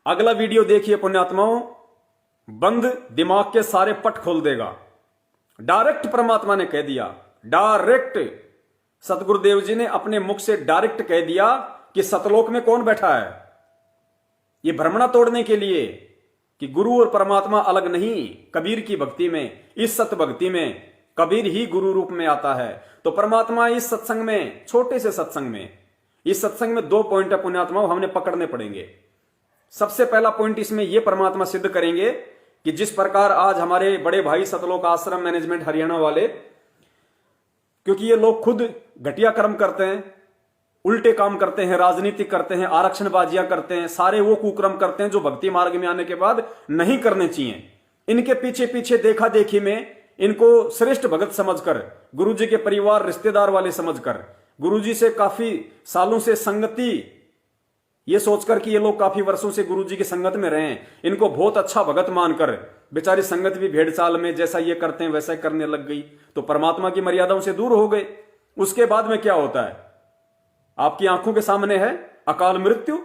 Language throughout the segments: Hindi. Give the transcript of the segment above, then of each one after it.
अगला वीडियो देखिए पुण्यात्माओं, बंद दिमाग के सारे पट खोल देगा। डायरेक्ट परमात्मा ने कह दिया, डायरेक्ट सतगुरुदेव जी ने अपने मुख से डायरेक्ट कह दिया कि सतलोक में कौन बैठा है। ये भ्रमणा तोड़ने के लिए कि गुरु और परमात्मा अलग नहीं। कबीर की भक्ति में, इस सत भक्ति में कबीर ही गुरु रूप में आता है। तो परमात्मा इस सत्संग में, छोटे से सत्संग में, इस सत्संग में 2 पॉइंट है पुण्यात्माओं, हमने पकड़ने पड़ेंगे। सबसे पहला पॉइंट इसमें यह परमात्मा सिद्ध करेंगे कि जिस प्रकार आज हमारे बड़े भाई सतलोक आश्रम मैनेजमेंट हरियाणा वाले, क्योंकि ये लोग खुद घटिया कर्म करते हैं, उल्टे काम करते हैं, राजनीति करते हैं, आरक्षणबाजियां करते हैं, सारे वो कुकर्म करते हैं जो भक्ति मार्ग में आने के बाद नहीं करने चाहिए। इनके पीछे पीछे देखा देखी में इनको श्रेष्ठ भगत समझकर, गुरुजी के परिवार रिश्तेदार वाले समझकर, गुरुजी से काफी सालों से संगति, ये सोचकर कि ये लोग काफी वर्षों से गुरुजी की संगत में रहे हैं, इनको बहुत अच्छा भगत मानकर बेचारी संगत भी भेड़ चाल में जैसा ये करते हैं वैसा करने लग गई, तो परमात्मा की मर्यादाओं से दूर हो गए। उसके बाद में क्या होता है, आपकी आंखों के सामने है अकाल मृत्यु।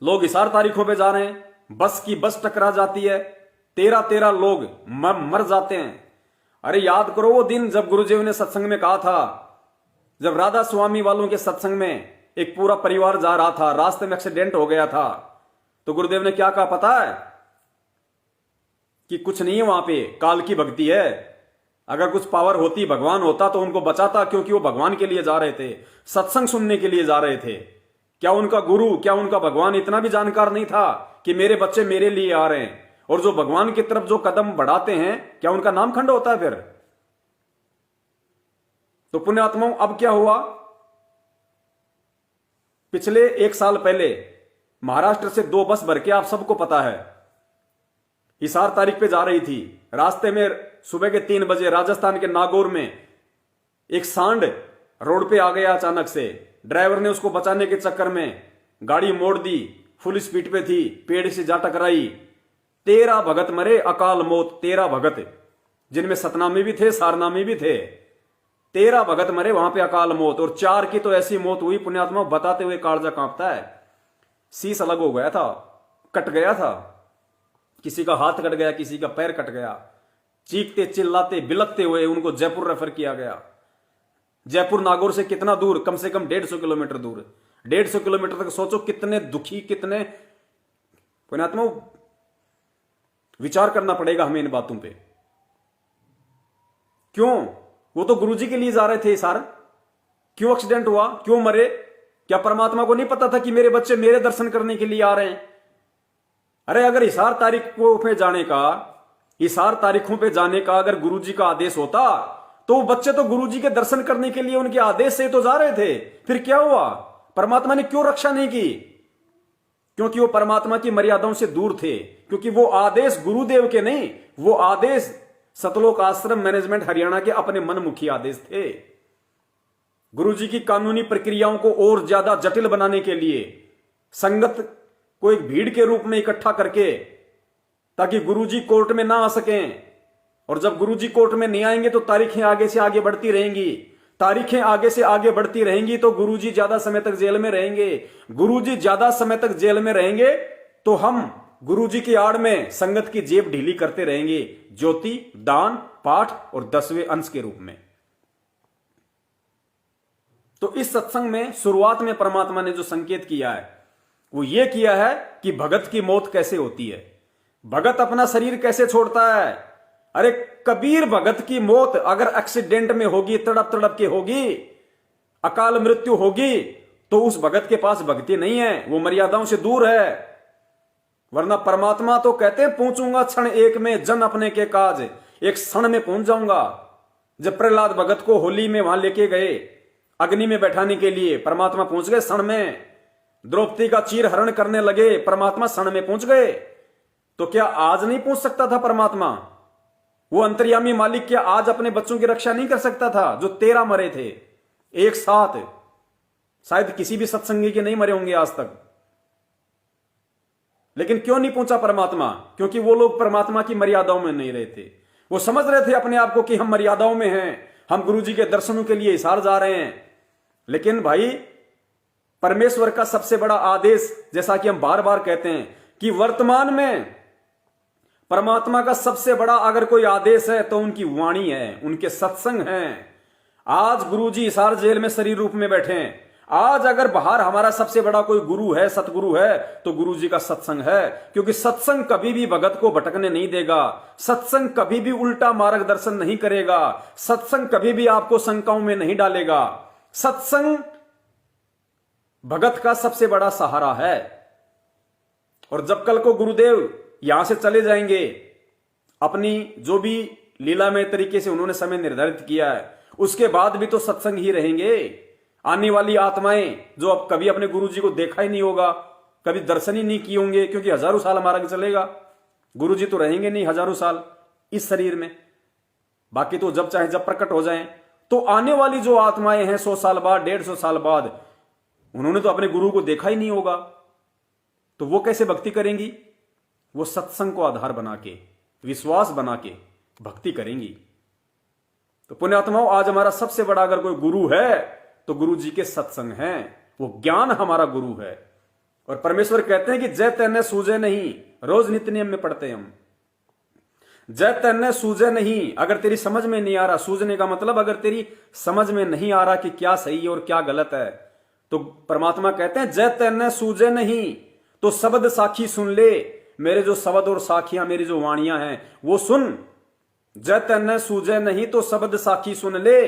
लोग हिसार तारीखों पे जा रहे हैं, बस की बस टकरा जाती है, 13 लोग मर जाते हैं। अरे याद करो वो दिन जब गुरुदेव ने सत्संग में कहा था, जब राधा स्वामी वालों के सत्संग में एक पूरा परिवार जा रहा था, रास्ते में एक्सीडेंट हो गया था, तो गुरुदेव ने क्या कहा पता है कि कुछ नहीं है वहां पे, काल की भक्ति है। अगर कुछ पावर होती, भगवान होता तो उनको बचाता, क्योंकि वो भगवान के लिए जा रहे थे, सत्संग सुनने के लिए जा रहे थे। क्या उनका गुरु, क्या उनका भगवान इतना भी जानकार नहीं था कि मेरे बच्चे मेरे लिए आ रहे हैं? और जो भगवान की तरफ जो कदम बढ़ाते हैं, क्या उनका नाम खंड होता है फिर? तो पुण्यात्माओं, अब क्या हुआ, पिछले 1 साल पहले महाराष्ट्र से 2 बस भर के, आप सबको पता है, हिसार तारीख पे जा रही थी। रास्ते में सुबह के 3 बजे राजस्थान के नागौर में एक सांड रोड पे आ गया अचानक से। ड्राइवर ने उसको बचाने के चक्कर में गाड़ी मोड़ दी, फुल स्पीड पे थी, पेड़ से जा टकराई। 13 भगत मरे, अकाल मौत। 13 भगत, जिनमें सतनामी भी थे, सारनामी भी थे। 13 भगत मरे वहां पे अकाल मौत। और 4 की तो ऐसी मौत हुई पुण्यात्मा, बताते हुए कालजा कांपता है। शीश अलग हो गया था, कट गया था, किसी का हाथ कट गया, किसी का पैर कट गया। चीखते चिल्लाते बिलखते हुए उनको जयपुर रेफर किया गया। जयपुर नागौर से कितना दूर, कम से कम 150 किलोमीटर दूर। 150 किलोमीटर तक सोचो कितने दुखी, कितने पुण्यात्मा, विचार करना पड़ेगा हमें इन बातों पे। क्यों? वो तो गुरुजी के लिए जा रहे थे सर। क्यों एक्सीडेंट हुआ, क्यों मरे? क्या परमात्मा को नहीं पता था कि मेरे बच्चे मेरे दर्शन करने के लिए आ रहे हैं? अरे अगर हिसार तारीखों पे जाने का, हिसार तारीखों पे जाने का अगर गुरुजी का आदेश होता, तो वो बच्चे तो गुरुजी के दर्शन करने के लिए उनके आदेश से तो जा रहे थे। फिर क्या हुआ? परमात्मा ने क्यों रक्षा नहीं की? क्योंकि वो परमात्मा की मर्यादाओं से दूर थे, क्योंकि वो आदेश गुरुदेव के नहीं, वो आदेश सतलोक आश्रम मैनेजमेंट हरियाणा के अपने मनमुखी आदेश थे। गुरुजी की कानूनी प्रक्रियाओं को और ज्यादा जटिल बनाने के लिए संगत को एक भीड़ के रूप में इकट्ठा करके, ताकि गुरुजी कोर्ट में ना आ सकें। और जब गुरुजी कोर्ट में नहीं आएंगे तो तारीखें आगे से आगे बढ़ती रहेंगी, तारीखें आगे से आगे बढ़ती रहेंगी तो गुरुजी ज्यादा समय तक जेल में रहेंगे। गुरुजी ज्यादा समय तक जेल में रहेंगे तो हम गुरुजी की आड़ में संगत की जेब ढीली करते रहेंगे, ज्योति, दान, पाठ और 10वें अंश के रूप में। तो इस सत्संग में शुरुआत में परमात्मा ने जो संकेत किया है वो ये किया है कि भगत की मौत कैसे होती है, भगत अपना शरीर कैसे छोड़ता है। अरे कबीर भगत की मौत अगर एक्सीडेंट में होगी, तड़प तड़प के होगी, अकाल मृत्यु होगी, तो उस भगत के पास भक्ति नहीं है, वो मर्यादाओं से दूर है। वरना परमात्मा तो कहते हैं पहुंचूंगा क्षण एक में जन अपने के काज, एक क्षण में पहुंच जाऊंगा। जब प्रहलाद भगत को होली में वहां लेके गए अग्नि में बैठाने के लिए, परमात्मा पहुंच गए क्षण में। द्रौपदी का चीर हरण करने लगे, परमात्मा क्षण में पहुंच गए। तो क्या आज नहीं पहुंच सकता था परमात्मा? वो अंतर्यामी मालिक क्या आज अपने बच्चों की रक्षा नहीं कर सकता था? जो 13 मरे थे एक साथ, शायद किसी भी सत्संगी के नहीं मरे होंगे आज तक। लेकिन क्यों नहीं पहुंचा परमात्मा? क्योंकि वो लोग परमात्मा की मर्यादाओं में नहीं रहे थे। वो समझ रहे थे अपने आप को कि हम मर्यादाओं में हैं, हम गुरुजी के दर्शनों के लिए हिसार जा रहे हैं। लेकिन भाई परमेश्वर का सबसे बड़ा आदेश, जैसा कि हम बार बार कहते हैं कि वर्तमान में परमात्मा का सबसे बड़ा अगर कोई आदेश है तो उनकी वाणी है, उनके सत्संग हैं। आज गुरुजी हिसार जेल में शरीर रूप में बैठे हैं। आज अगर बाहर हमारा सबसे बड़ा कोई गुरु है, सतगुरु है, तो गुरु जी का सत्संग है। क्योंकि सत्संग कभी भी भगत को भटकने नहीं देगा, सत्संग कभी भी उल्टा मार्गदर्शन नहीं करेगा, सत्संग कभी भी आपको शंकाओं में नहीं डालेगा। सत्संग भगत का सबसे बड़ा सहारा है। और जब कल को गुरुदेव यहां से चले जाएंगे, अपनी जो भी लीलामय तरीके से उन्होंने समय निर्धारित किया है, उसके बाद भी तो सत्संग ही रहेंगे। आने वाली आत्माएं जो अब कभी अपने गुरु जी को देखा ही नहीं होगा, कभी दर्शन ही नहीं किए होंगे, क्योंकि हजारों साल मार्ग चलेगा, गुरु जी तो रहेंगे नहीं हजारों साल इस शरीर में, बाकी तो जब चाहे जब प्रकट हो जाएं। तो आने वाली जो आत्माएं हैं 100 साल बाद, 150 साल बाद, उन्होंने तो अपने गुरु को देखा ही नहीं होगा, तो वो कैसे भक्ति करेंगी? वो सत्संग को आधार बना के, विश्वास बना के भक्ति करेंगी। तो पुण्यात्माओं, आज हमारा सबसे बड़ा अगर कोई गुरु है तो गुरु जी के सत्संग हैं, वो ज्ञान हमारा गुरु है। और परमेश्वर कहते हैं कि जय तैने सूझे नहीं, रोज नित्य नियम में पढ़ते हैं हम, जय तैने सूझे नहीं। अगर तेरी समझ में नहीं आ रहा, सूझने का मतलब अगर तेरी समझ में नहीं आ रहा कि क्या सही है और क्या गलत है, तो परमात्मा कहते हैं जय तैने सूझे नहीं तो शब्द साखी सुन ले। मेरे जो शब्द और साखियां, मेरी जो वाणियां हैं वो सुन। जय तैने सूझे नहीं तो शब्द साखी सुन ले।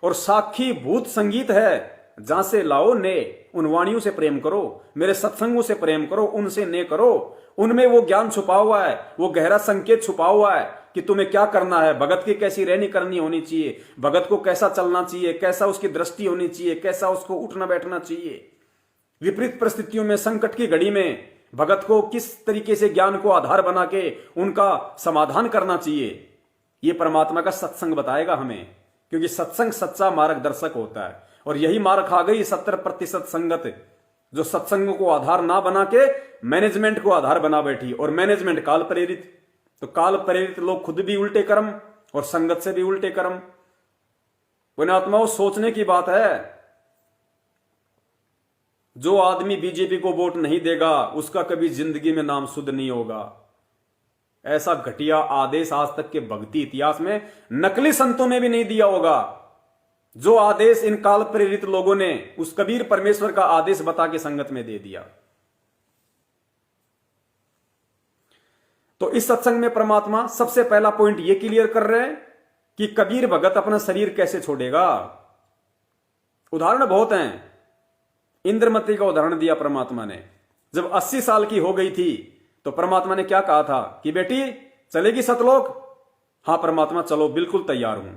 और साखी भूत संगीत है, जहां से लाओ ने। उन वाणियों से प्रेम करो, मेरे सत्संगों से प्रेम करो, उनसे ने करो। उनमें वो ज्ञान छुपा हुआ है, वो गहरा संकेत छुपा हुआ है कि तुम्हें क्या करना है, भगत की कैसी रहनी करनी होनी चाहिए, भगत को कैसा चलना चाहिए, कैसा उसकी दृष्टि होनी चाहिए, कैसा उसको उठना बैठना चाहिए, विपरीत परिस्थितियों में, संकट की घड़ी में भगत को किस तरीके से ज्ञान को आधार बना के उनका समाधान करना चाहिए। ये परमात्मा का सत्संग बताएगा हमें, क्योंकि सत्संग सच्चा मार्गदर्शक होता है। और यही मार खा गई 70% संगत, जो सत्संग को आधार ना बना के मैनेजमेंट को आधार बना बैठी। और मैनेजमेंट काल प्रेरित, तो काल प्रेरित लोग खुद भी उल्टे कर्म और संगत से भी उल्टे कर्म। पुण्यात्माओं, सोचने की बात है, जो आदमी बीजेपी को वोट नहीं देगा उसका कभी जिंदगी में नाम शुद्ध नहीं होगा। ऐसा घटिया आदेश आज तक के भक्ति इतिहास में नकली संतों ने भी नहीं दिया होगा, जो आदेश इन काल प्रेरित लोगों ने उस कबीर परमेश्वर का आदेश बता के संगत में दे दिया। तो इस सत्संग में परमात्मा सबसे पहला पॉइंट ये क्लियर कर रहे हैं कि कबीर भगत अपना शरीर कैसे छोड़ेगा। उदाहरण बहुत हैं। इंद्रमती का उदाहरण दिया परमात्मा ने। जब 80 साल की हो गई थी तो परमात्मा ने क्या कहा था कि बेटी चलेगी सतलोक? हां परमात्मा, चलो, बिल्कुल तैयार हूं।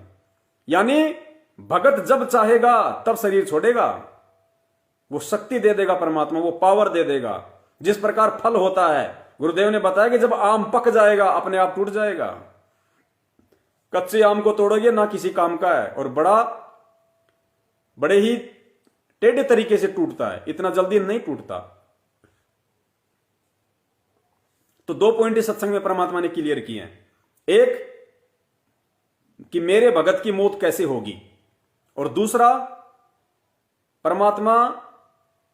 यानी भगत जब चाहेगा तब शरीर छोड़ेगा, वो शक्ति दे देगा परमात्मा, वो पावर दे देगा। जिस प्रकार फल होता है, गुरुदेव ने बताया कि जब आम पक जाएगा अपने आप टूट जाएगा। कच्चे आम को तोड़ोगे ना किसी काम का है, और बड़े ही टेढ़े तरीके से टूटता है, इतना जल्दी नहीं टूटता। तो 2 पॉइंट इस सत्संग में परमात्मा ने क्लियर किए हैं। एक कि मेरे भगत की मौत कैसे होगी, और दूसरा परमात्मा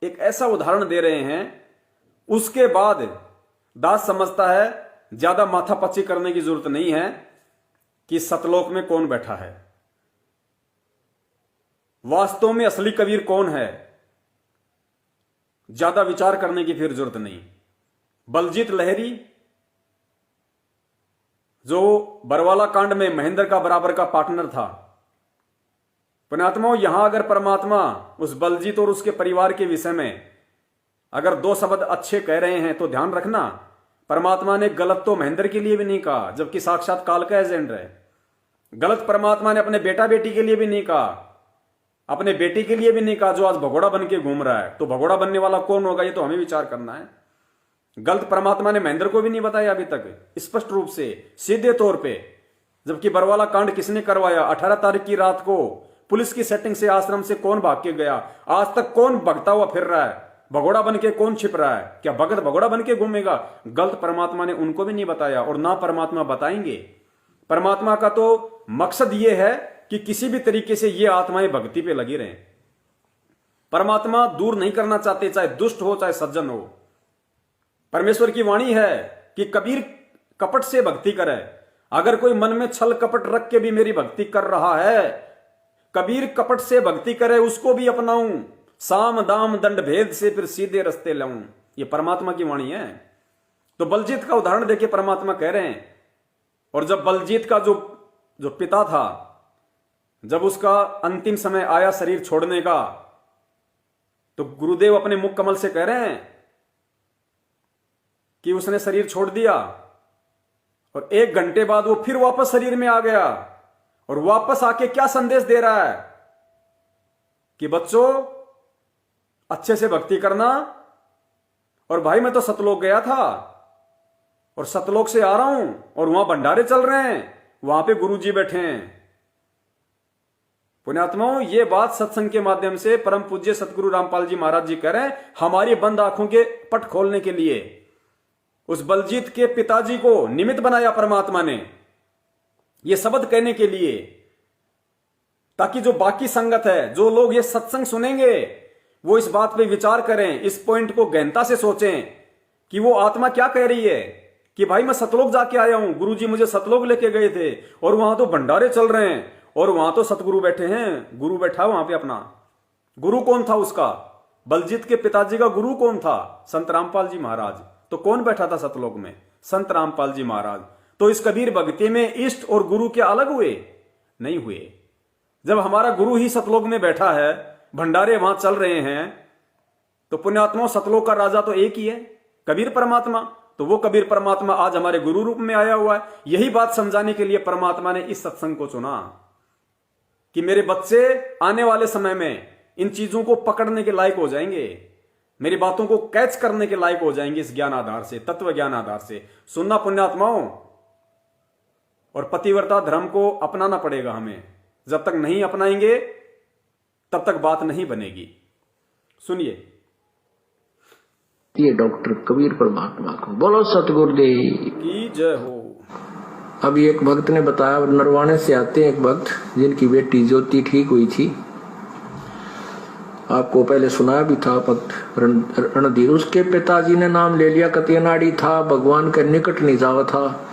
एक ऐसा उदाहरण दे रहे हैं, उसके बाद दास समझता है ज्यादा माथापच्ची करने की जरूरत नहीं है कि सतलोक में कौन बैठा है, वास्तव में असली कबीर कौन है, ज्यादा विचार करने की फिर जरूरत नहीं। बलजीत लहरी जो बरवाला कांड में महेंद्र का बराबर का पार्टनर था, पुण्यात्माओं, यहां अगर परमात्मा उस बलजीत और उसके परिवार के विषय में अगर 2 शब्द अच्छे कह रहे हैं तो ध्यान रखना, परमात्मा ने गलत तो महेंद्र के लिए भी नहीं कहा, जबकि साक्षात काल का एजेंट है। गलत परमात्मा ने अपने बेटा बेटी के लिए भी नहीं कहा, अपने बेटी के लिए भी नहीं कहा जो आज भगोड़ा बन के घूम रहा है। तो भगोड़ा बनने वाला कौन होगा, ये तो हमें विचार करना है। गलत परमात्मा ने महेंद्र को भी नहीं बताया अभी तक स्पष्ट रूप से, सीधे तौर पे। जबकि बरवाला कांड किसने करवाया? 18 तारीख की रात को पुलिस की सेटिंग से आश्रम से कौन भाग के गया? आज तक कौन भगता हुआ फिर रहा है? भगोड़ा बन के कौन छिप रहा है? क्या भगत भगोड़ा बन के घूमेगा? गलत परमात्मा ने उनको भी नहीं बताया, और ना परमात्मा बताएंगे। परमात्मा का तो मकसद यह है कि किसी भी तरीके से ये आत्माएं भक्ति पे लगी रहें। परमात्मा दूर नहीं करना चाहते, चाहे दुष्ट हो चाहे सज्जन हो। परमेश्वर की वाणी है कि कबीर कपट से भक्ति करे। अगर कोई मन में छल कपट रख के भी मेरी भक्ति कर रहा है, कबीर कपट से भक्ति करे, उसको भी अपनाऊं, साम दाम दंड भेद से फिर सीधे रास्ते लाऊं। ये परमात्मा की वाणी है। तो बलजीत का उदाहरण देके परमात्मा कह रहे हैं। और जब बलजीत का जो पिता था, जब उसका अंतिम समय आया शरीर छोड़ने का, तो गुरुदेव अपने मुख कमल से कह रहे हैं कि उसने शरीर छोड़ दिया और 1 घंटे बाद वो फिर वापस शरीर में आ गया और वापस आके क्या संदेश दे रहा है कि बच्चों अच्छे से भक्ति करना। और भाई मैं तो सतलोक गया था और सतलोक से आ रहा हूं और वहां भंडारे चल रहे हैं, वहां पे गुरुजी बैठे हैं। पुण्यात्माओं, ये बात सत्संग के माध्यम से परम पूज्य सतगुरु रामपाल जी महाराज जी कह रहे हैं, हमारी बंद आंखों के पट खोलने के लिए। उस बलजीत के पिताजी को निमित्त बनाया परमात्मा ने ये शब्द कहने के लिए, ताकि जो बाकी संगत है, जो लोग ये सत्संग सुनेंगे, वो इस बात पे विचार करें, इस पॉइंट को गहनता से सोचें कि वो आत्मा क्या कह रही है कि भाई मैं सतलोक जाके आया हूं, गुरुजी मुझे सतलोक लेके गए थे और वहां तो भंडारे चल रहे हैं और वहां तो सतगुरु बैठे हैं। गुरु बैठा वहां पे अपना। गुरु कौन था उसका? बलजीत के पिताजी का गुरु कौन था? संत रामपाल जी महाराज। तो कौन बैठा था सतलोक में? संत रामपाल जी महाराज। तो इस कबीर भक्ति में इष्ट और गुरु क्या अलग हुए? नहीं हुए। जब हमारा गुरु ही सतलोक में बैठा है, भंडारे वहां चल रहे हैं, तो पुण्यात्माओं सतलोक का राजा तो एक ही है, कबीर परमात्मा। तो वो कबीर परमात्मा आज हमारे गुरु रूप में आया हुआ है। यही बात समझाने के लिए परमात्मा ने इस सत्संग को चुना कि मेरे बच्चे आने वाले समय में इन चीजों को पकड़ने के लायक हो जाएंगे, मेरी बातों को कैच करने के लायक हो जाएंगे इस ज्ञान आधार से, तत्व ज्ञान आधार से। सुनना पुण्यात्माओं, और पतिव्रता धर्म को अपनाना पड़ेगा हमें। जब तक नहीं अपनाएंगे तब तक बात नहीं बनेगी। सुनिए। ये डॉक्टर कबीर परमात्मा को बोलो सतगुरुदेव की जय हो। अभी एक भक्त ने बताया, नरवाणे से आते हैं एक भक्त जिनकी बेटी ज्योति ठीक हुई थी, आपको पहले सुनाया भी था भक्त रणधीर। उसके पिताजी ने नाम ले लिया, कतियनाड़ी था, भगवान के निकट नहीं जावा था।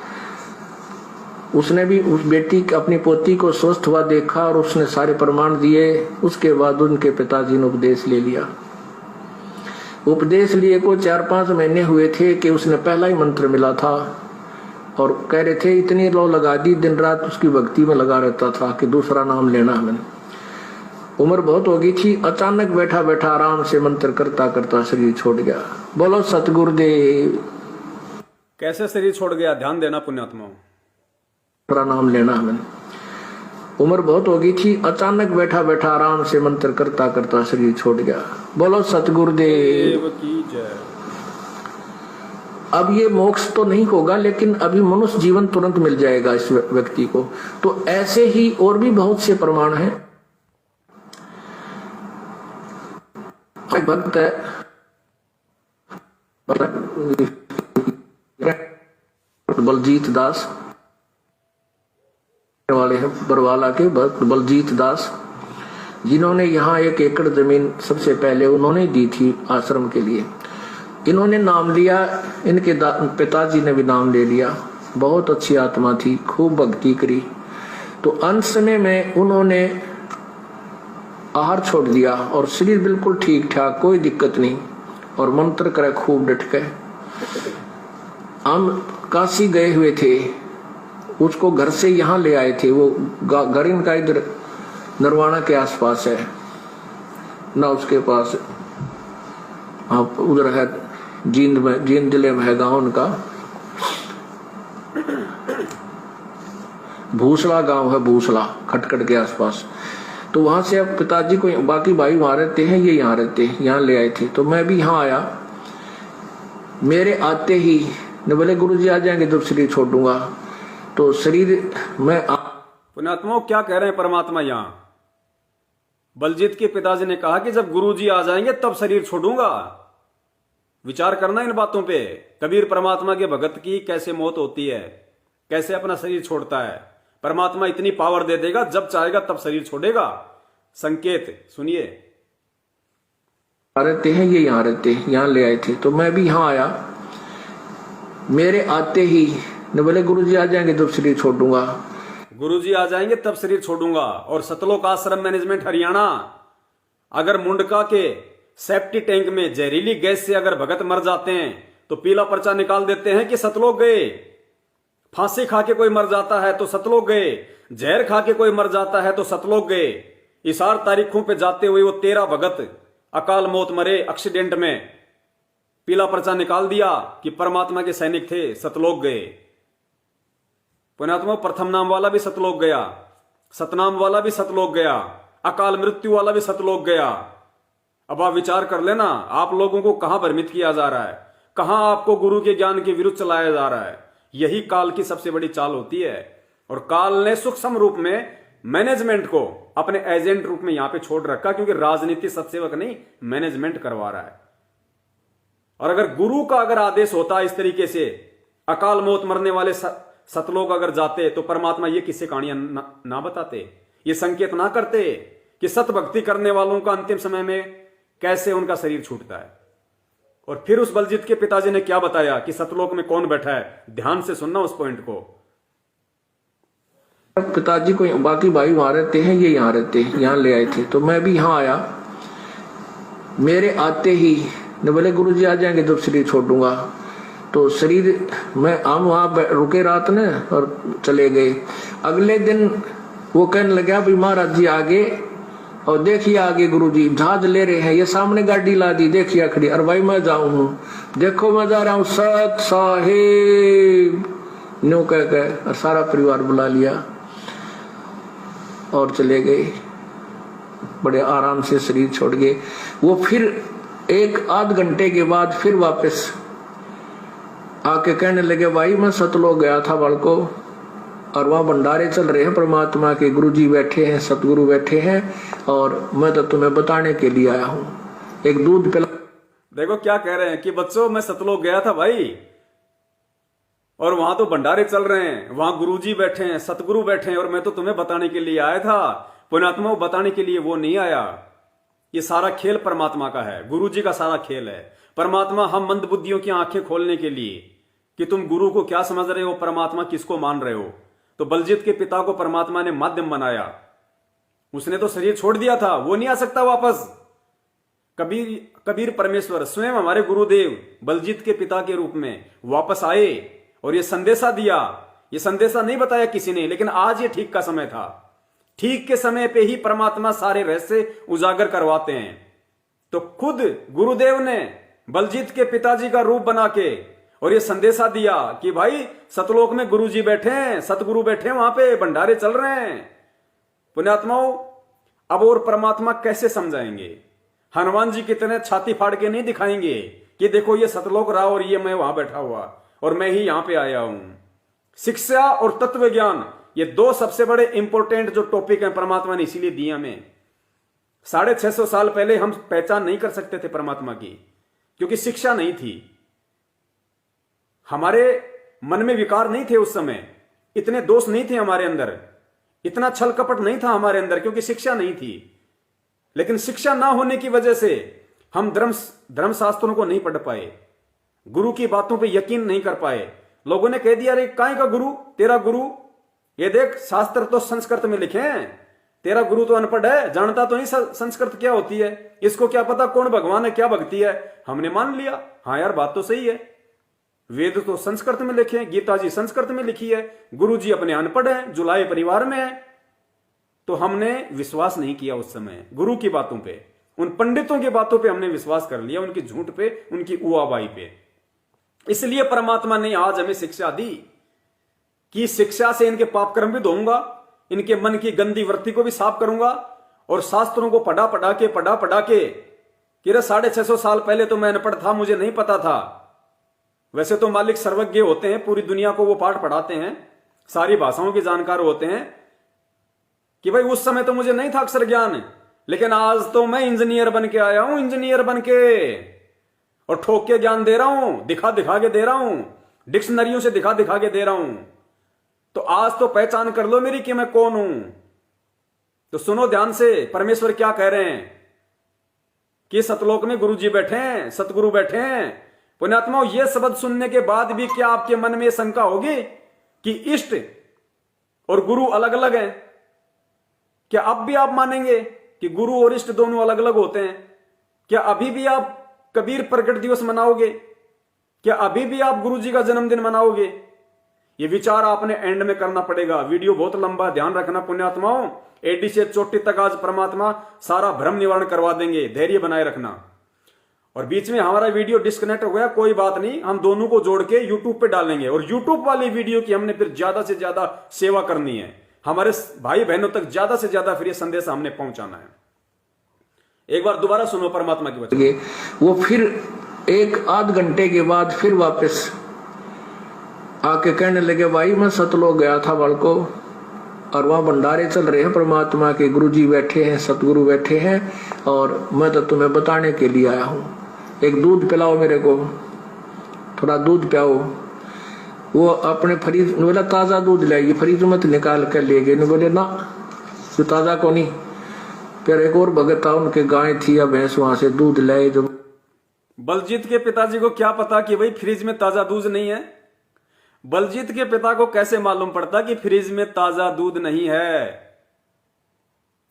उसने भी उस बेटी अपनी पोती को स्वस्थ हुआ देखा और उसने सारे प्रमाण दिए। उसके बाद उनके पिताजी ने उपदेश ले लिया। उपदेश लिए को 4-5 महीने हुए थे कि उसने पहला ही मंत्र मिला था और कह रहे थे इतनी लो लगा दी, दिन रात उसकी भक्ति में लगा रहता था कि दूसरा नाम लेना है मैंने। उम्र बहुत हो गई थी, अचानक बैठा बैठा आराम से मंत्र करता करता शरीर छोड़ गया। बोलो सतगुरुदेव। कैसे शरीर छोड़ गया? ध्यान देना पुण्यात्माओं। दूसरा नाम लेना है मैंने। उम्र बहुत हो गई थी, अचानक बैठा बैठा आराम से मंत्र करता करता शरीर छोड़ गया। बोलो सतगुरुदेव की जय। अब ये मोक्ष तो नहीं होगा, लेकिन अभी मनुष्य जीवन तुरंत मिल जाएगा इस व्यक्ति को। तो ऐसे ही और भी बहुत से प्रमाण हैं। भक्त है बलजीत दास वाले हैं, बरवाला के भक्त बलजीत दास, जिन्होंने यहाँ 1 एकड़ जमीन सबसे पहले उन्होंने दी थी आश्रम के लिए। इन्होंने नाम लिया, इनके पिताजी ने भी नाम ले लिया। बहुत अच्छी आत्मा थी, खूब भक्ति करी। तो अंत समय में उन्होंने आहार छोड़ दिया और शरीर बिल्कुल ठीक ठाक, कोई दिक्कत नहीं, और मंत्र करे खूब डट के। हम काशी गए हुए थे, उसको घर से यहाँ ले आए थे। वो घर इनका इधर नरवाना के आसपास है ना, उसके पास आप उधर है जींद में, जींद जिले में है गांव उनका, भूसला गांव है, भूसला खटखट के आसपास। तो वहां से अब पिताजी को, बाकी भाई वहां रहते हैं, ये यहाँ रहते हैं, यहाँ ले आए थे। तो मैं भी यहाँ आया। मेरे आते ही ने बोले गुरुजी आ जाएंगे जब शरीर छोड़ूंगा। तो शरीर में पुण्यात्माओं क्या कह रहे हैं परमात्मा यहाँ? बलजीत के पिताजी ने कहा कि जब गुरुजी आ जाएंगे तब शरीर छोड़ूंगा। विचार करना इन बातों पे। कबीर परमात्मा के भगत की कैसे मौत होती है, कैसे अपना शरीर छोड़ता है। परमात्मा इतनी पावर दे देगा, जब चाहेगा तब शरीर छोड़ेगा। संकेत सुनिए। रहते हैं, ये यहाँ रहते हैं, यहाँ ले आए थे। तो मैं भी यहाँ आया। मेरे आते ही ने बोले गुरुजी आ जाएंगे तो शरीर छोड़ दूंगा। गुरुजी आ जाएंगे तब शरीर छोड़ूंगा। और सतलोक आश्रम मैनेजमेंट हरियाणा, अगर मुंडका के सेफ्टी टैंक में जहरीली गैस से अगर भगत मर जाते हैं तो पीला पर्चा निकाल देते हैं कि सतलोक गए। फांसी खा के कोई मर जाता है तो सतलोक गए। जहर खा के कोई मर जाता है तो सतलोक गए। इस 8 तारीखों पे जाते हुए वो 13 भगत अकाल मौत मरे एक्सीडेंट में। पीला पर्चा निकाल दिया कि परमात्मा के सैनिक थे, सतलोक गए। पुण्यात्मा, प्रथम नाम वाला भी सतलोक गया, सतनाम वाला भी सतलोक गया, अकाल मृत्यु वाला भी सतलोक गया। अब आप विचार कर लेना, आप लोगों को कहां भ्रमित किया जा रहा है, कहां आपको गुरु के ज्ञान के विरुद्ध चलाया जा रहा है। यही काल की सबसे बड़ी चाल होती है। और काल ने सूक्ष्म रूप में मैनेजमेंट को अपने एजेंट रूप में यहां पे छोड़ रखा, क्योंकि राजनीति सत्सेवक नहीं, मैनेजमेंट करवा रहा है। और अगर गुरु का अगर आदेश होता इस तरीके से, अकाल मौत मरने वाले सतलोक अगर जाते तो परमात्मा ये किस्से कहानियां ना बताते, ये संकेत ना करते कि सत भक्ति करने वालों का अंतिम समय में कैसे उनका शरीर छूटता है। और फिर उस बलजीत के पिताजी ने क्या बताया कि सतलोक में कौन बैठा है, ध्यान से सुनना उस पॉइंट को। पिताजी को, बाकी भाई वहां रहते हैं, ये यहाँ रहते हैं, यहाँ ले आए थे। तो मैं भी यहाँ आया। मेरे आते ही ने बोले गुरुजी आ जाएंगे तो शरीर छोड़ दूंगा। तो शरीर में हम वहां रुके रात ने और चले गए। अगले दिन वो कहने लगा भाई महाराज जी आगे, और देखिए आगे गुरुजी जहाज ले रहे हैं, ये सामने गाड़ी ला दी, देखिए खड़ी। और भाई मैं जाऊं, देखो मैं जा रहा हूं, सत साहेब न्यू कह और सारा परिवार बुला लिया और चले गए। बड़े आराम से शरीर छोड़ गए। वो फिर 1-8 घंटे के बाद फिर वापस आके कहने लगे भाई मैं सतलोक गया था बालको, और वहां भंडारे चल रहे हैं परमात्मा के, गुरुजी बैठे हैं, सतगुरु बैठे हैं, और मैं तो तुम्हें बताने के लिए आया हूं। एक दूध पिला। देखो क्या कह रहे हैं कि बच्चों मैं सतलोक गया था भाई, और वहां तो भंडारे चल रहे हैं, वहां गुरुजी बैठे हैं, सतगुरु बैठे हैं, और मैं तो तुम्हें बताने के लिए आया था। पुण्यात्मा, बताने के लिए वो नहीं आया। ये सारा खेल परमात्मा का है, गुरुजी का सारा खेल है। परमात्मा हम मंदबुद्धियों की आंखें खोलने के लिए कि तुम गुरु को क्या समझ रहे हो, परमात्मा किसको मान रहे हो। तो बलजीत के पिता को परमात्मा ने माध्यम बनाया। उसने तो शरीर छोड़ दिया था, वो नहीं आ सकता वापस। कबीर परमेश्वर स्वयं हमारे गुरुदेव बलजीत के पिता के रूप में वापस आए और ये संदेशा दिया। ये संदेशा नहीं बताया किसी ने, लेकिन आज ये ठीक का समय था। ठीक के समय पे ही परमात्मा सारे रहस्य उजागर करवाते हैं। तो खुद गुरुदेव ने बलजीत के पिताजी का रूप बना के और ये संदेशा दिया कि भाई सतलोक में गुरुजी बैठे हैं, सतगुरु बैठे हैं, वहां पे भंडारे चल रहे हैं। पुण्यात्माओं, अब और परमात्मा कैसे समझाएंगे? हनुमान जी कितने छाती फाड़ के नहीं दिखाएंगे कि देखो ये सतलोक रहा और ये मैं वहां बैठा हुआ और मैं ही यहां पे आया हूं। शिक्षा और तत्व ज्ञान, ये 2 सबसे बड़े इंपॉर्टेंट जो टॉपिक हैं परमात्मा ने इसीलिए दिए हमें। 650 साल पहले हम पहचान नहीं कर सकते थे परमात्मा की, क्योंकि शिक्षा नहीं थी। हमारे मन में विकार नहीं थे उस समय, इतने दोष नहीं थे हमारे अंदर, इतना छल कपट नहीं था हमारे अंदर, क्योंकि शिक्षा नहीं थी। लेकिन शिक्षा ना होने की वजह से हम धर्म शास्त्रों को नहीं पढ़ पाए, गुरु की बातों पे यकीन नहीं कर पाए। लोगों ने कह दिया अरे काहे का गुरु, तेरा गुरु, ये देख शास्त्र तो संस्कृत में लिखे हैं, तेरा गुरु तो अनपढ़ है, जानता तो नहीं संस्कृत क्या होती है, इसको क्या पता कौन भगवान है, क्या भक्ति है। हमने मान लिया, हाँ यार बात तो सही है, वेद तो संस्कृत में लिखे हैं, गीता जी संस्कृत में लिखी है, गुरु जी अपने अनपढ़ है, जुलाए परिवार में है। तो हमने विश्वास नहीं किया उस समय गुरु की बातों पे, उन पंडितों की बातों पे हमने विश्वास कर लिया, उनकी झूठ पे, उनकी उआबाई पे। इसलिए परमात्मा ने आज हमें शिक्षा दी कि शिक्षा से इनके पाप कर्म भी धोऊंगा, इनके मन की गंदी वृत्ति को भी साफ करूंगा, और शास्त्रों को पढ़ा पढ़ा के कि 650 साल पहले तो मैं अनपढ़ था, मुझे नहीं पता था। वैसे तो मालिक सर्वज्ञ होते हैं, पूरी दुनिया को वो पाठ पढ़ाते हैं, सारी भाषाओं के जानकार होते हैं कि भाई उस समय तो मुझे नहीं था अक्षर ज्ञान, लेकिन आज तो मैं इंजीनियर बन के आया हूं, इंजीनियर बन के, और ठोक के ज्ञान दे रहा हूं, दिखा दिखा के दे रहा हूं, डिक्शनरियों से दिखा दिखा के दे रहा हूं। तो आज तो पहचान कर लो मेरी कि मैं कौन हूं। तो सुनो ध्यान से, परमेश्वर क्या कह रहे हैं। कि सतलोक में गुरु जी बैठे हैं, सतगुरु बैठे हैं। पुण्यात्माओं, ये शब्द सुनने के बाद भी क्या आपके मन में शंका होगी कि इष्ट और गुरु अलग अलग हैं? क्या अब भी आप मानेंगे कि गुरु और इष्ट दोनों अलग अलग होते हैं? क्या अभी भी आप कबीर प्रकट दिवस मनाओगे? क्या अभी भी आप गुरु जी का जन्मदिन मनाओगे? ये विचार आपने एंड में करना पड़ेगा। वीडियो बहुत लंबा, ध्यान रखना पुण्यात्माओं। एडी से चोटी तक आज परमात्मा सारा भ्रम निवारण करवा देंगे, धैर्य बनाए रखना। और बीच में हमारा वीडियो डिस्कनेक्ट हो गया, कोई बात नहीं, हम दोनों को जोड़ के यूट्यूब पे डालेंगे। और यूट्यूब वाली वीडियो की हमने फिर ज्यादा से ज्यादा सेवा करनी है, हमारे भाई बहनों तक ज्यादा से ज्यादा फिर ये संदेश हमने पहुंचाना है। एक बार दोबारा सुनो परमात्मा की वचन। वो फिर एक आध घंटे के बाद फिर वापस आके कहने लगे, भाई मैं सतलोक गया था बालको, और वहां भंडारे चल रहे हैं परमात्मा के, गुरु जी बैठे हैं, सतगुरु बैठे हैं, और मैं तो तुम्हें बताने के लिए आया हूं। एक दूध पिलाओ मेरे को, थोड़ा दूध पिलाओ। वो अपने फ्रिज, बोला ताजा दूध लाइए, फ्रिज मत निकाल कर ले गए। बोले ना, तो ताजा को नहीं। फिर एक और भगत था, उनके गाय थी या भैंस, वहां से दूध लाए। जो बलजीत के पिताजी को क्या पता कि भाई फ्रिज में ताजा दूध नहीं है? बलजीत के पिता को कैसे मालूम पड़ता कि फ्रिज में ताजा दूध नहीं है?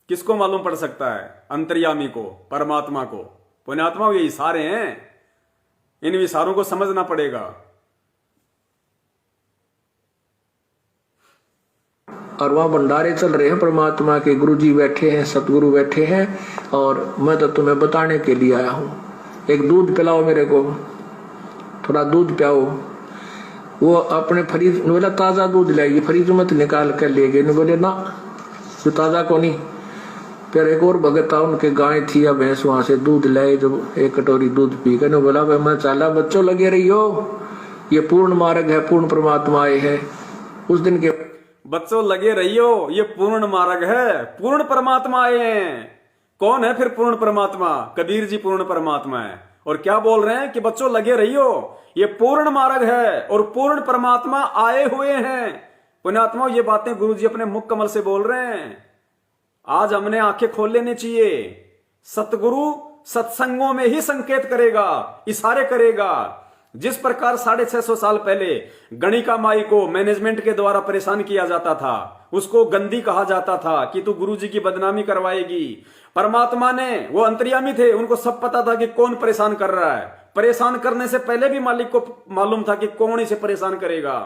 किसको मालूम पड़ सकता है? अंतर्यामी को, परमात्मा को। पुण्यात्मा ये इशारे हैं, इन इशारों को समझना पड़ेगा। और वहां भंडारे चल रहे हैं परमात्मा के, गुरु जी बैठे हैं, सतगुरु बैठे हैं, और मैं तो तुम्हें बताने के लिए आया हूं। एक दूध पिलाओ मेरे को, थोड़ा दूध पिलाओ। वो अपने फ्रिज, बोला ताजा दूध लाइए, फ्रिज मत निकाल कर ले गए। बोले ना, तो ताजा को नहीं। फिर एक और भगत था, उनके गाय थी या भैंस, वहां से दूध लाए। जो एक कटोरी दूध पी कर बोला, भाई मैं चाला, बच्चों लगे रही हो, ये पूर्ण मार्ग है, पूर्ण परमात्मा आए है। उस दिन के बच्चों लगे रहियो, ये पूर्ण मार्ग है, पूर्ण परमात्मा आए हैं। कौन है फिर पूर्ण परमात्मा? कबीर जी पूर्ण परमात्मा है। और क्या बोल रहे हैं कि बच्चों लगे रहियो, ये पूर्ण मार्ग है और पूर्ण परमात्मा आए हुए हैं। पुण्यात्माओं, ये बातें गुरु जी अपने मुख कमल से बोल रहे हैं। आज हमने आंखें खोल लेनी चाहिए। सतगुरु सत्संगों में ही संकेत करेगा, इशारे करेगा। जिस प्रकार 650 साल पहले गणिका माई को मैनेजमेंट के द्वारा परेशान किया जाता था, उसको गंदी कहा जाता था कि तू गुरु जी की बदनामी करवाएगी। परमात्मा ने, वो अंतर्यामी थे, उनको सब पता था कि कौन परेशान कर रहा है। परेशान करने से पहले भी मालिक को मालूम था कि कौन इसे परेशान करेगा।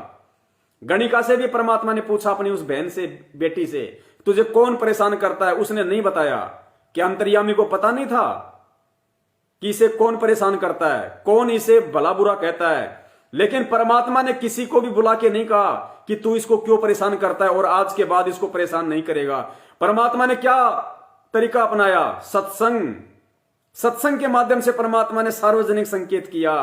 गणिका से भी परमात्मा ने पूछा अपनी उस बहन से, बेटी से, तुझे कौन परेशान करता है? उसने नहीं बताया। क्या अंतर्यामी को पता नहीं था कि इसे कौन परेशान करता है, कौन इसे भला बुरा कहता है? लेकिन परमात्मा ने किसी को भी बुला के नहीं कहा कि तू इसको क्यों परेशान करता है और आज के बाद इसको परेशान नहीं करेगा। परमात्मा ने क्या तरीका अपनाया? सत्संग। सत्संग के माध्यम से परमात्मा ने सार्वजनिक संकेत किया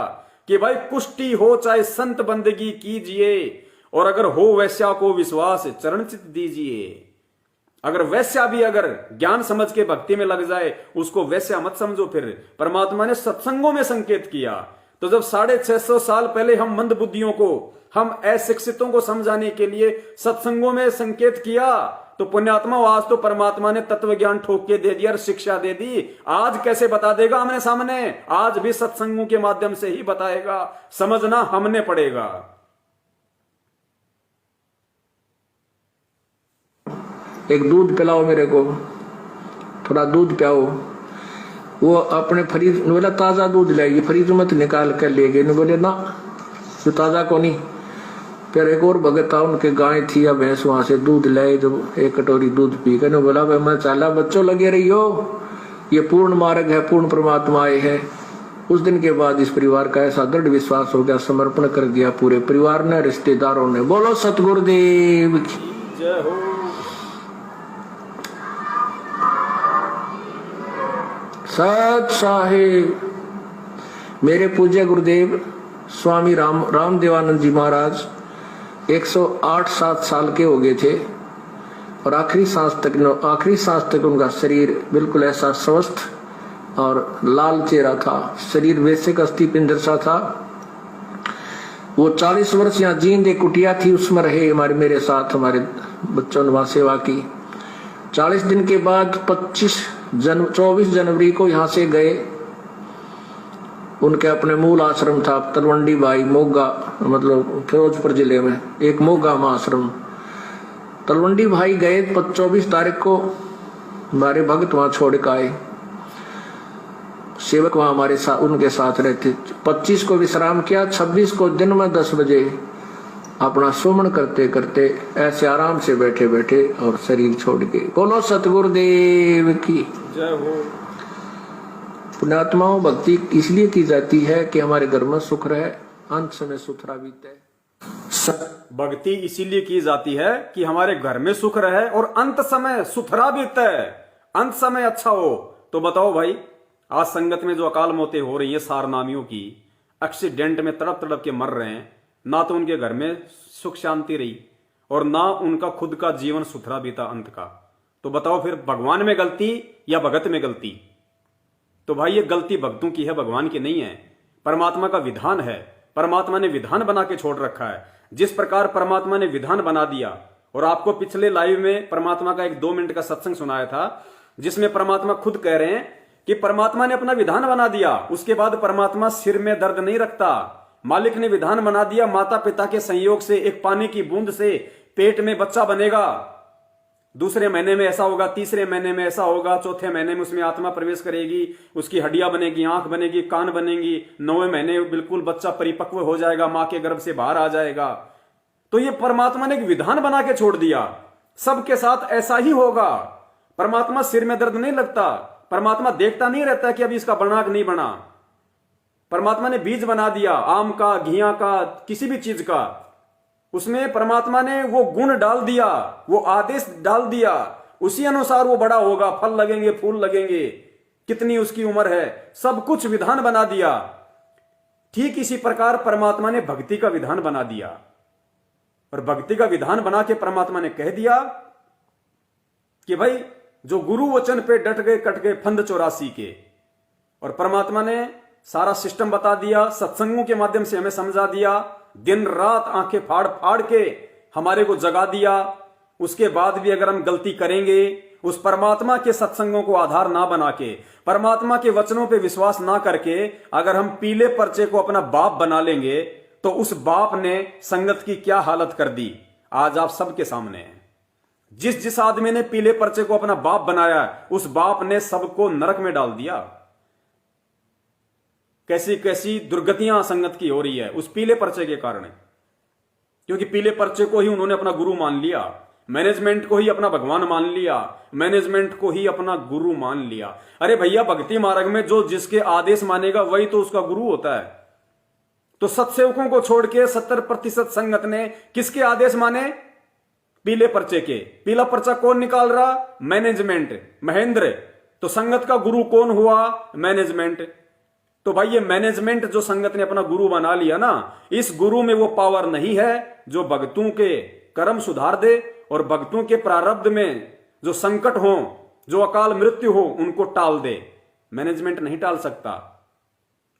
कि भाई कुष्टी हो चाहे संत बंदगी कीजिए, और अगर हो वैश्या को विश्वास चरण चित दीजिए। अगर वैश्या भी अगर ज्ञान समझ के भक्ति में लग जाए, उसको वैश्या मत समझो। फिर परमात्मा ने सत्संगों में संकेत किया। तो जब 650 साल पहले हम मंद बुद्धियों को, हम अशिक्षितों को समझाने के लिए सत्संगों में संकेत किया, तो पुण्यात्मा आज तो परमात्मा ने तत्व ज्ञान ठोक के दे दिया और शिक्षा दे दी। आज कैसे बता देगा हमने सामने? आज भी सत्संगों के माध्यम से ही बताएगा। समझना हमने पड़ेगा। एक दूध पिलाओ मेरे को, थोड़ा दूध पिलाओ। वो अपने फ्रिज, बोला ताजा दूध लाइए, फ्रिज मत निकाल कर ले गए। बोले ना, तो ताजा को नहीं। फिर एक और भगत था, उनके गाय थी या भैंस, वहां से दूध लाए। जो एक कटोरी दूध पी कर बोला, भाई मैं चाला, बच्चों लगे रही हो, ये पूर्ण मार्ग है, पूर्ण परमात्मा आए है। उस दिन के बाद इस परिवार का ऐसा दृढ़ विश्वास हो गया, समर्पण कर दिया पूरे परिवार ने, रिश्तेदारों ने। बोलो सतगुरुदेव की जय हो। सत साहिब। मेरे पूज्य गुरुदेव स्वामी रामदेवानंद जी महाराज 108-7 साल के हो गए थे, और आखिरी सांस तक उनका शरीर बिल्कुल ऐसा स्वस्थ और लाल चेहरा था। शरीर वैसे का अस्थि पिंजर सा था। वो 40 वर्ष यहाँ जींद एक कुटिया थी, उसमें रहे हमारे, मेरे साथ हमारे बच्चों ने वहां सेवा की। 40 दिन के बाद 24 जनवरी को यहाँ से गए उनके अपने मूल आश्रम था तलवंडी भाई मोगा, मतलब फिरोजपुर जिले में एक मोगा में आश्रम। तलवंडी भाई गए 24 तारीख को, हमारे भक्त वहां छोड़ के आए, सेवक वहां हमारे साथ उनके साथ रहते। 25 को विश्राम किया, 26 को दिन में 10 बजे अपना सुमन करते करते ऐसे आराम से बैठे बैठे और शरीर छोड़ के। बोलो सतगुरुदेव की जय हो। पुण्यात्माओं, भक्ति इसलिए की जाती है कि हमारे घर में सुख रहे, अंत समय सुथरा बीते। भक्ति इसीलिए की जाती है कि हमारे घर में सुख रहे और अंत समय सुथरा बीते, अंत समय अच्छा हो। तो बताओ भाई, आज संगत में जो अकाल मौतें हो रही है सारनामियों की, एक्सीडेंट में तड़प तड़प के मर रहे हैं, ना तो उनके घर में सुख शांति रही और ना उनका खुद का जीवन सुथरा बीता अंत का। तो बताओ फिर भगवान में गलती या भगत में गलती? तो भाई ये गलती भक्तों की है, भगवान की नहीं है। परमात्मा का विधान है, परमात्मा ने विधान बना के छोड़ रखा है। जिस प्रकार परमात्मा ने विधान बना दिया, और आपको पिछले लाइव में परमात्मा का एक 2 मिनट का सत्संग सुनाया था जिसमें परमात्मा खुद कह रहे हैं कि परमात्मा ने अपना विधान बना दिया, उसके बाद परमात्मा सिर में दर्द नहीं रखता। मालिक ने विधान बना दिया, माता पिता के संयोग से एक पानी की बूंद से पेट में बच्चा बनेगा, दूसरे महीने में ऐसा होगा, तीसरे महीने में ऐसा होगा, चौथे महीने में उसमें आत्मा प्रवेश करेगी, उसकी हड्डियां बनेगी, आंख बनेगी, कान बनेगी, 9वें महीने बिल्कुल बच्चा परिपक्व हो जाएगा, मां के गर्भ से बाहर आ जाएगा। तो ये परमात्मा ने एक विधान बना के छोड़ दिया, सबके साथ ऐसा ही होगा। परमात्मा सिर में दर्द नहीं लगता, परमात्मा देखता नहीं रहता कि अभी इसका बना कि नहीं बना। परमात्मा ने बीज बना दिया, आम का, घिया का, किसी भी चीज का, उसमें परमात्मा ने वो गुण डाल दिया, वो आदेश डाल दिया, उसी अनुसार वो बड़ा होगा, फल लगेंगे, फूल लगेंगे, कितनी उसकी उम्र है, सब कुछ विधान बना दिया। ठीक इसी प्रकार परमात्मा ने भक्ति का विधान बना दिया, और भक्ति का विधान बना के परमात्मा ने कह दिया कि भाई जो गुरु वचन पे डट गए कट गए फंद 84 के। और परमात्मा ने सारा सिस्टम बता दिया, सत्संगों के माध्यम से हमें समझा दिया, दिन रात आंखें फाड़ फाड़ के हमारे को जगा दिया। उसके बाद भी अगर हम गलती करेंगे, उस परमात्मा के सत्संगों को आधार ना बना के, परमात्मा के वचनों पे विश्वास ना करके अगर हम पीले पर्चे को अपना बाप बना लेंगे, तो उस बाप ने संगत की क्या हालत कर दी आज आप सबके सामने है। जिस आदमी ने पीले पर्चे को अपना बाप बनाया, उस बाप ने सबको नरक में डाल दिया। कैसी कैसी दुर्गतियां संगत की हो रही है उस पीले पर्चे के कारण, क्योंकि पीले पर्चे को ही उन्होंने अपना गुरु मान लिया, मैनेजमेंट को ही अपना भगवान मान लिया, मैनेजमेंट को ही अपना गुरु मान लिया। अरे भैया, भक्ति मार्ग में जो जिसके आदेश मानेगा वही तो उसका गुरु होता है। तो सत्सेवकों को छोड़ के 70% संगत ने किसके आदेश माने? पीले पर्चे के। पीला पर्चा कौन निकाल रहा? मैनेजमेंट, महेंद्र। तो संगत का गुरु कौन हुआ? मैनेजमेंट। तो भाई ये मैनेजमेंट जो संगत ने अपना गुरु बना लिया ना, इस गुरु में वो पावर नहीं है जो भक्तों के कर्म सुधार दे और भक्तों के प्रारब्ध में जो संकट हो, जो अकाल मृत्यु हो, उनको टाल दे। मैनेजमेंट नहीं टाल सकता।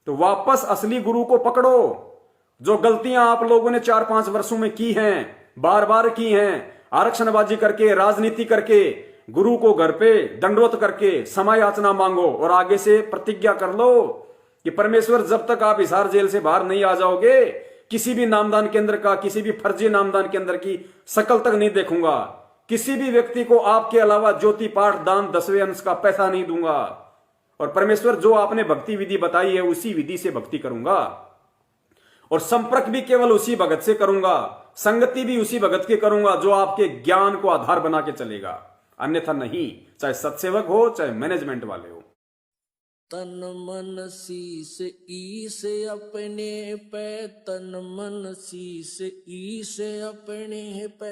तो वापस असली गुरु को पकड़ो। जो गलतियां आप लोगों ने 4-5 वर्षों में की हैं, बार बार की हैं, आरक्षणबाजी करके, राजनीति करके, गुरु को घर पे दंडवत करके समय याचना मांगो और आगे से प्रतिज्ञा कर लो कि परमेश्वर जब तक आप हिसार जेल से बाहर नहीं आ जाओगे, किसी भी नामदान केंद्र का, किसी भी फर्जी नामदान केंद्र की शकल तक नहीं देखूंगा, किसी भी व्यक्ति को आपके अलावा ज्योति पाठ दान 10वें अंश का पैसा नहीं दूंगा, और परमेश्वर जो आपने भक्ति विधि बताई है उसी विधि से भक्ति करूंगा, और संपर्क भी केवल उसी भगत से करूंगा, संगति भी उसी भगत के करूंगा जो आपके ज्ञान को आधार बना के चलेगा, अन्यथा नहीं। चाहे सत्सेवक हो, चाहे मैनेजमेंट वाले हो। तन मन शीस ईस अपने पे, तन मन शीस ईस अपने पे,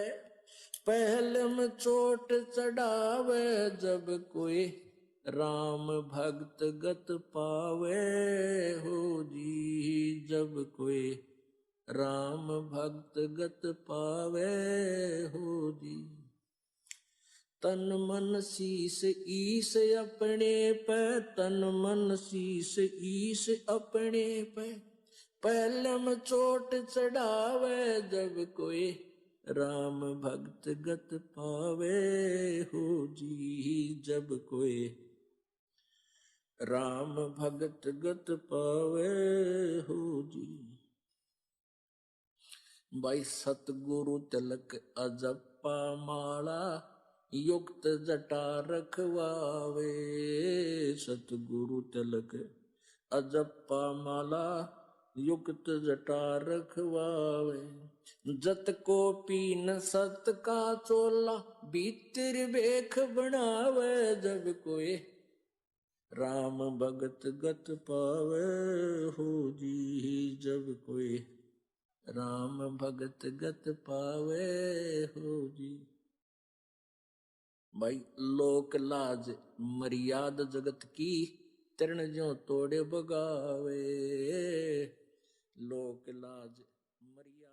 पहले में चोट चढ़ावे जब कोई राम भक्त गत पावे हो जी, जब कोई राम भक्त गत पावे हो जी। तन मन शीस ईस अपने पे, तन मन शीस ईस अपने पे, पहले में चोट चढ़ावे जब कोई राम भक्त गत पावे हो जी, जब कोई राम भगत गत पावे हो जी। भाई सतगुरु तिलक अजप्पा माला युक्त जटा रखवावे। सतगुरु तिलक अजप्पा माला युक्त जटा रखवावे। जत को पीन सत का चोला भीतर बेख बनावे। जब कोई राम भगत गत पावे हो जी। जब कोई राम भगत गत पावे हो जी। भाई लोक लाज मर्याद जगत की तरण ज्यों तोड़े बगावे। लोक लाज मर्यादा